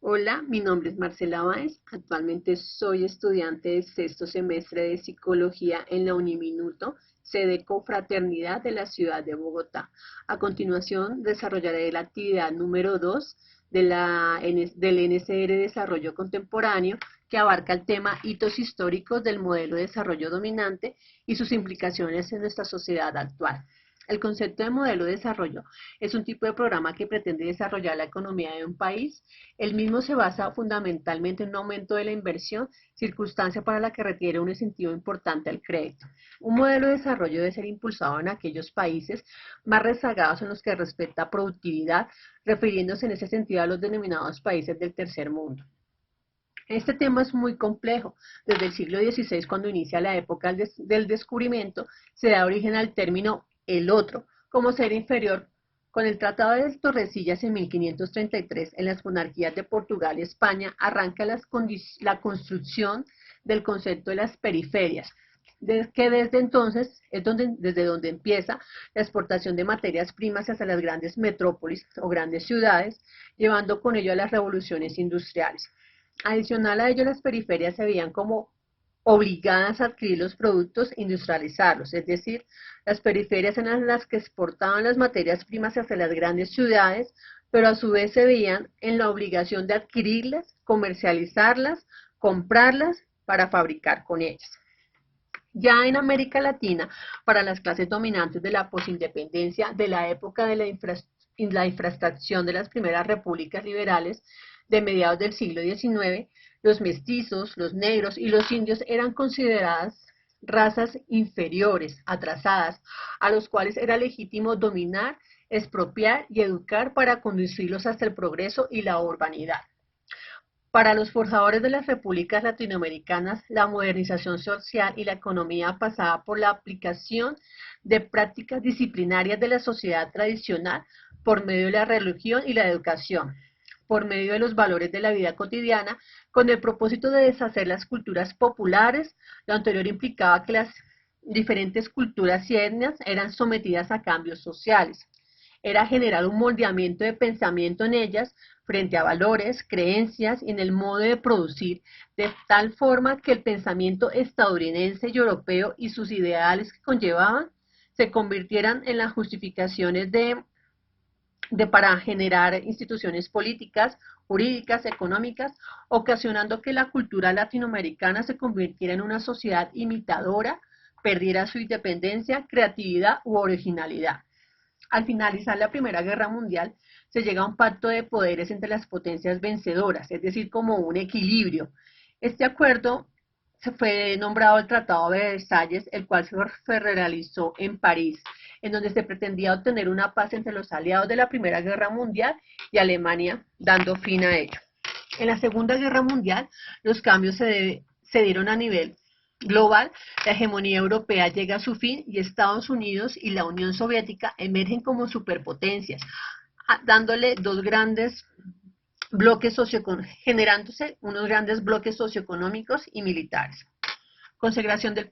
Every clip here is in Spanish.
Hola, mi nombre es Marcela Báez. Actualmente soy estudiante de sexto semestre de Psicología en la Uniminuto, sede Confraternidad de la ciudad de Bogotá. A continuación, desarrollaré la actividad número 2 del NCR Desarrollo Contemporáneo, que abarca el tema hitos históricos del modelo de desarrollo dominante y sus implicaciones en nuestra sociedad actual. El concepto de modelo de desarrollo es un tipo de programa que pretende desarrollar la economía de un país. El mismo se basa fundamentalmente en un aumento de la inversión, circunstancia para la que requiere un incentivo importante al crédito. Un modelo de desarrollo debe ser impulsado en aquellos países más rezagados en los que respecta productividad, refiriéndose en ese sentido a los denominados países del tercer mundo. Este tema es muy complejo. Desde el siglo XVI, cuando inicia la época del descubrimiento, se da origen al término el otro, como ser inferior. Con el Tratado de Tordesillas en 1533, en las monarquías de Portugal y España, arranca la construcción del concepto de las periferias, que desde entonces es desde donde empieza la exportación de materias primas hacia las grandes metrópolis o grandes ciudades, llevando con ello a las revoluciones industriales. Adicional a ello, las periferias se veían como obligadas a adquirir los productos e industrializarlos, es decir, las periferias eran las que exportaban las materias primas hacia las grandes ciudades, pero a su vez se veían en la obligación de adquirirlas, comercializarlas, comprarlas para fabricar con ellas. Ya en América Latina, para las clases dominantes de la posindependencia, de la época de la infracción de las primeras repúblicas liberales de mediados del siglo XIX, los mestizos, los negros y los indios eran consideradas razas inferiores, atrasadas, a los cuales era legítimo dominar, expropiar y educar para conducirlos hasta el progreso y la urbanidad. Para los forjadores de las repúblicas latinoamericanas, la modernización social y la economía pasaba por la aplicación de prácticas disciplinarias de la sociedad tradicional por medio de la religión y la educación, por medio de los valores de la vida cotidiana, con el propósito de deshacer las culturas populares. Lo anterior implicaba que las diferentes culturas y etnias eran sometidas a cambios sociales. Era generar un moldeamiento de pensamiento en ellas frente a valores, creencias y en el modo de producir, de tal forma que el pensamiento estadounidense y europeo y sus ideales que conllevaban se convirtieran en las justificaciones para generar instituciones políticas, jurídicas, económicas, ocasionando que la cultura latinoamericana se convirtiera en una sociedad imitadora, perdiera su independencia, creatividad u originalidad. Al finalizar la Primera Guerra Mundial, se llega a un pacto de poderes entre las potencias vencedoras, es decir, como un equilibrio. Este acuerdo se fue nombrado el Tratado de Versalles, el cual se realizó en París, en donde se pretendía obtener una paz entre los aliados de la Primera Guerra Mundial y Alemania, dando fin a ello. En la Segunda Guerra Mundial, los cambios se dieron a nivel global. La hegemonía europea llega a su fin y Estados Unidos y la Unión Soviética emergen como superpotencias, dándole dos grandes generándose unos grandes bloques socioeconómicos y militares. Consagración de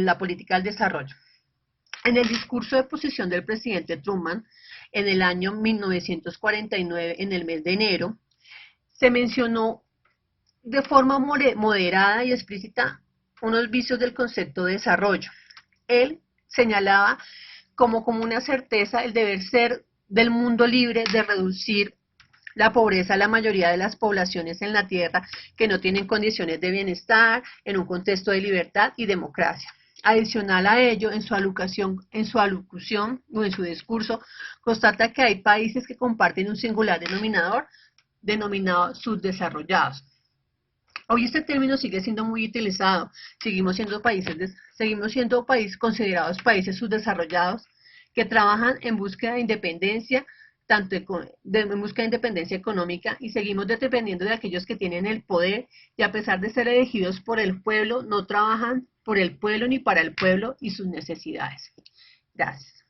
la política del desarrollo. En el discurso de posición del presidente Truman, en el año 1949, en el mes de enero, se mencionó de forma moderada y explícita unos vicios del concepto de desarrollo. Él señalaba como una certeza el deber ser del mundo libre de reducir la pobreza a la mayoría de las poblaciones en la tierra que no tienen condiciones de bienestar en un contexto de libertad y democracia. Adicional a ello, en su alocución o en su discurso, constata que hay países que comparten un singular denominador denominado subdesarrollados. Hoy este término sigue siendo muy utilizado. Seguimos siendo países considerados países subdesarrollados que trabajan en búsqueda de independencia, en búsqueda de independencia económica, y seguimos dependiendo de aquellos que tienen el poder y a pesar de ser elegidos por el pueblo, no trabajan por el pueblo ni para el pueblo y sus necesidades. Gracias.